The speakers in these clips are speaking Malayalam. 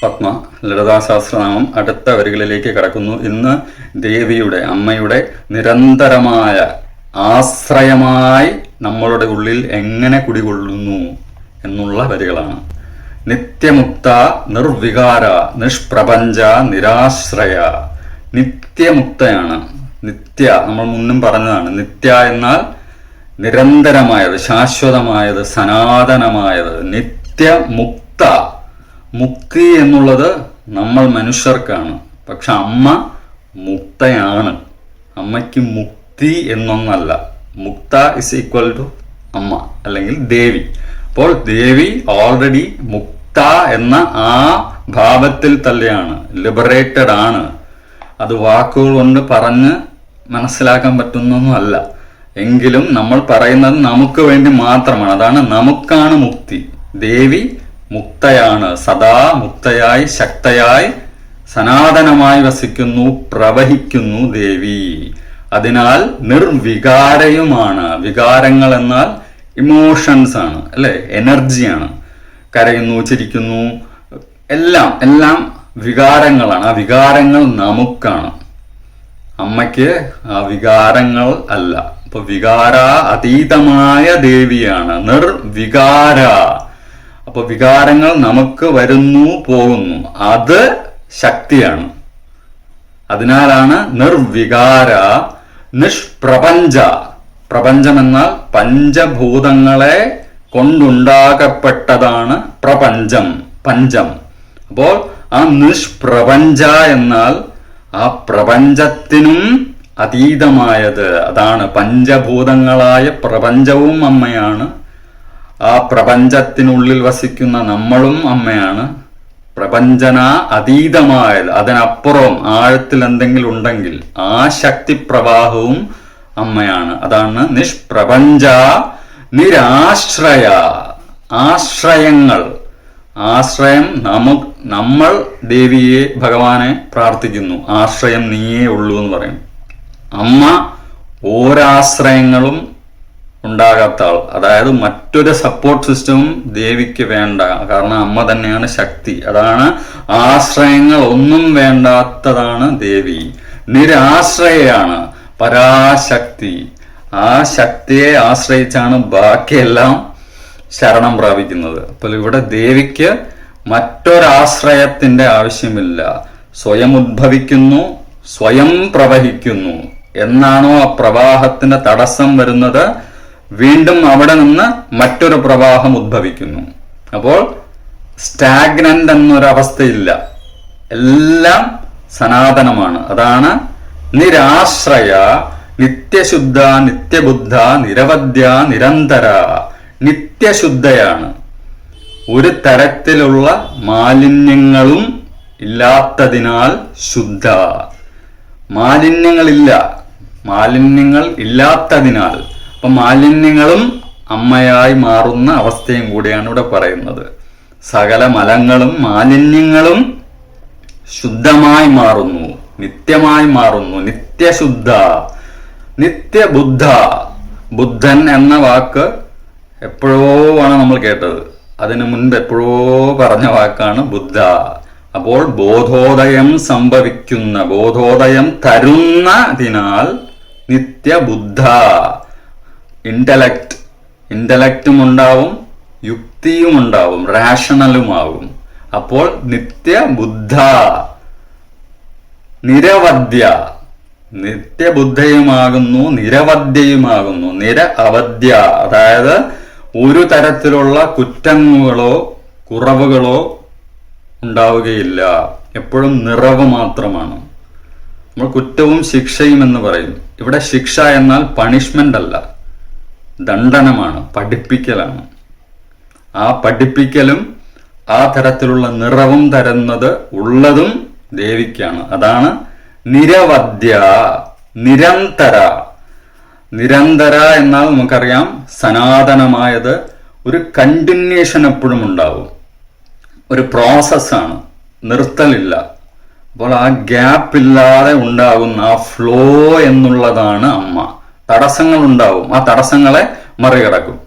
പത്മ ലളിതാ സഹസ്രനാമം അടുത്ത വരികളിലേക്ക് കടക്കുന്നു. ഇന്ന് ദേവിയുടെ, അമ്മയുടെ നിരന്തരമായ ആശ്രയമായി നമ്മളുടെ ഉള്ളിൽ എങ്ങനെ കുടികൊള്ളുന്നു എന്നുള്ള വരികളാണ്. നിത്യമുക്ത നിർവികാര നിഷ്പ്രപഞ്ച നിരാശ്രയ. നിത്യമുക്തയാണ്. നിത്യ നമ്മൾ മുന്നും പറഞ്ഞതാണ്. നിത്യ എന്നാൽ നിരന്തരമായത്, ശാശ്വതമായത്, സനാതനമായത്. നിത്യമുക്ത. മുക്തി എന്നുള്ളത് നമ്മൾ മനുഷ്യർക്കാണ്. പക്ഷെ അമ്മ മുക്തയാണ്. അമ്മയ്ക്ക് മുക്തി എന്നൊന്നല്ല. മുക്ത ഇസ് ഈക്വൽ ടു അമ്മ അല്ലെങ്കിൽ ദേവി. അപ്പോൾ ദേവി ഓൾറെഡി മുക്ത എന്ന ആ ഭാവത്തിൽ തന്നെയാണ്, ലിബറേറ്റഡ് ആണ്. അത് വാക്കുകൾ കൊണ്ട് പറഞ്ഞ് മനസ്സിലാക്കാൻ പറ്റുന്നൊന്നുമല്ല. എങ്കിലും നമ്മൾ പറയുന്നത് നമുക്ക് വേണ്ടി മാത്രമാണ്. അതാണ് നമുക്കാണ് മുക്തി. ദേവി മുക്തയാണ്. സദാ മുക്തയായി ശക്തയായി സനാതനമായി വസിക്കുന്നു, പ്രവഹിക്കുന്നു ദേവി. അതിനാൽ നിർവികാരയുമാണ്. വികാരങ്ങൾ എന്നാൽ ഇമോഷൻസ് ആണ്, അല്ലെ? എനർജിയാണ്. കരയുന്നു, ചിരിക്കുന്നു, എല്ലാം വികാരങ്ങളാണ്. ആ വികാരങ്ങൾ നമുക്കാണ്. അമ്മയ്ക്ക് ആ വികാരങ്ങൾ അല്ല. അപ്പൊ വികാര അതീതമായ ദേവിയാണ്, നിർവികാര. അപ്പൊ വികാരങ്ങൾ നമുക്ക് വരുന്നു, പോകുന്നു. അത് ശക്തിയാണ്. അതിനാലാണ് നിർവികാര നിഷ്പ്രപഞ്ച. പ്രപഞ്ചം എന്നാൽ പഞ്ചഭൂതങ്ങളെ കൊണ്ടുണ്ടാകപ്പെട്ടതാണ് പ്രപഞ്ചം, പഞ്ചം. അപ്പോൾ ആ നിഷ്പ്രപഞ്ച എന്നാൽ ആ പ്രപഞ്ചത്തിനും അതീതമായത്. അതാണ് പഞ്ചഭൂതങ്ങളായ പ്രപഞ്ചവും അമ്മയാണ്. ആ പ്രപഞ്ചത്തിനുള്ളിൽ വസിക്കുന്ന നമ്മളും അമ്മയാണ്. പ്രപഞ്ചന അതീതമായത്, അതിനപ്പുറം ആഴത്തിൽ എന്തെങ്കിലും ഉണ്ടെങ്കിൽ ആ ശക്തി പ്രവാഹവും അമ്മയാണ്. അതാണ് നിഷ്പ്രപഞ്ച നിരാശ്രയ. ആശ്രയങ്ങൾ, ആശ്രയം നമ്മൾ ദേവിയെ, ഭഗവാനെ പ്രാർത്ഥിക്കുന്നു. ആശ്രയം നീയേ ഉള്ളൂ എന്ന് പറയും. അമ്മ ഓരാശ്രയങ്ങളും ഉണ്ടാകാത്ത ആൾ. അതായത് മറ്റൊരു സപ്പോർട്ട് സിസ്റ്റവും ദേവിക്ക് വേണ്ട. കാരണം അമ്മ തന്നെയാണ് ശക്തി. അതാണ് ആശ്രയങ്ങൾ ഒന്നും വേണ്ടാത്തതാണ് ദേവി. നിരാശ്രയാണ്, പരാശക്തി. ആ ശക്തിയെ ആശ്രയിച്ചാണ് ബാക്കിയെല്ലാം ശരണം പ്രാപിക്കുന്നത്. അപ്പോൾ ഇവിടെ ദേവിക്ക് മറ്റൊരാശ്രയത്തിന്റെ ആവശ്യമില്ല. സ്വയം ഉദ്ഭവിക്കുന്നു, സ്വയം പ്രവഹിക്കുന്നു. എന്നാണോ ആ പ്രവാഹത്തിന്റെ തടസ്സം വരുന്നത്, വീണ്ടും അവിടെ നിന്ന് മറ്റൊരു പ്രവാഹം ഉദ്ഭവിക്കുന്നു. അപ്പോൾ സ്റ്റാഗ്നന്റ് എന്നൊരവസ്ഥയില്ല. എല്ലാം സനാതനമാണ്. അതാണ് നിരാശ്രയ നിത്യശുദ്ധ നിത്യബുദ്ധ നിരവധ്യ നിരന്തര. നിത്യശുദ്ധയാണ്. ഒരു തരത്തിലുള്ള മാലിന്യങ്ങളും ഇല്ലാത്തതിനാൽ ശുദ്ധ. മാലിന്യങ്ങളില്ല, മാലിന്യങ്ങൾ ഇല്ലാത്തതിനാൽ. അപ്പൊ മാലിന്യങ്ങളും അമ്മയായി മാറുന്ന അവസ്ഥയും കൂടിയാണ് ഇവിടെ പറയുന്നത്. സകല മലങ്ങളും മാലിന്യങ്ങളും ശുദ്ധമായി മാറുന്നു, നിത്യമായി മാറുന്നു. നിത്യശുദ്ധ നിത്യബുദ്ധ. ബുദ്ധൻ എന്ന വാക്ക് എപ്പോഴോ ആണ് നമ്മൾ കേട്ടത്. അതിനു മുൻപ് എപ്പോഴോ പറഞ്ഞ വാക്കാണ് ബുദ്ധ. അപ്പോൾ ബോധോദയം സംഭവിക്കുന്ന, ബോധോദയം തരുന്നതിനാൽ നിത്യബുദ്ധ. ഇന്റലക്റ്റും ഉണ്ടാവും, യുക്തിയും ഉണ്ടാവും, റാഷണലുമാവും. അപ്പോൾ നിത്യബുദ്ധ. നിരവധ്യ. നിത്യബുദ്ധയുമാകുന്നു, നിരവധ്യയുമാകുന്നു. അവധ്യ അതായത് ഒരു തരത്തിലുള്ള കുറ്റങ്ങളോ കുറവുകളോ ഉണ്ടാവുകയില്ല. എപ്പോഴും നിറവ് മാത്രമാണ്. നമ്മൾ കുറ്റവും ശിക്ഷയും എന്ന് പറയും. ഇവിടെ ശിക്ഷ എന്നാൽ പണിഷ്മെന്റ് അല്ല, ദണ്ഡനമാണ്, പഠിപ്പിക്കലാണ്. ആ പഠിപ്പിക്കലും ആ തരത്തിലുള്ള നിറവും തരുന്നത് ഉള്ളതും ദേവിക്കാണ്. അതാണ് നിരവധ്യ. നിരന്തര. നിരന്തര എന്നാൽ നമുക്കറിയാം സനാതനമായത്. ഒരു കണ്ടിന്യൂഷൻ എപ്പോഴും ഉണ്ടാവും. ഒരു പ്രോസസ്സാണ്, നിർത്തലില്ല. അപ്പോൾ ആ ഗ്യാപ്പ് ഇല്ലാതെ ഉണ്ടാകുന്ന ആ ഫ്ലോ എന്നുള്ളതാണ് അമ്മ. തടസ്സങ്ങൾ ഉണ്ടാവും, ആ തടസ്സങ്ങളെ മറികടക്കും.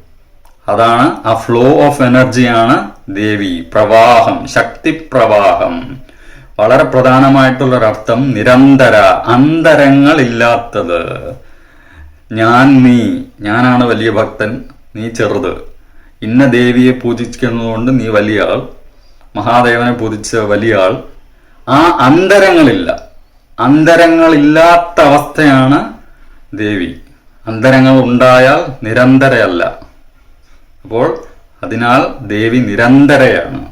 അതാണ് ആ ഫ്ലോ ഓഫ് എനർജിയാണ് ദേവി. പ്രവാഹം, ശക്തി പ്രവാഹം. വളരെ പ്രധാനമായിട്ടുള്ളൊരർത്ഥം നിരന്തര, അന്തരങ്ങളില്ലാത്തത്. ഞാൻ, നീ, ഞാനാണ് വലിയ ഭക്തൻ, നീ ചെറുത്. ഇന്ന ദേവിയെ പൂജിക്കുന്നതുകൊണ്ട് നീ വലിയ ആൾ, മഹാദേവനെ പൂജിച്ച വലിയ ആൾ. ആ അന്തരങ്ങളില്ല. അന്തരങ്ങളില്ലാത്ത അവസ്ഥയാണ് ദേവി. അന്തരങ്ങൾ ഉണ്ടായാൽ നിരന്തരയല്ല. അപ്പോൾ അതിനാൽ ദേവി നിരന്തരയാണ്.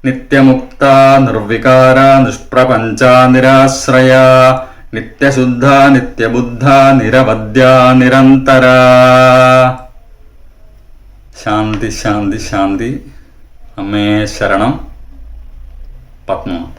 നിത്യമുക്ത, നിർവികാര, നിഷ്പ്രപഞ്ച, നിരാശ്രയ, നിത്യശുദ്ധ, നിത്യബുദ്ധ, നിരവധ്യ, നിരന്തര. ശാന്തി, ശാന്തി, ശാന്തി. അമ്മേ ശരണം. പത്മ.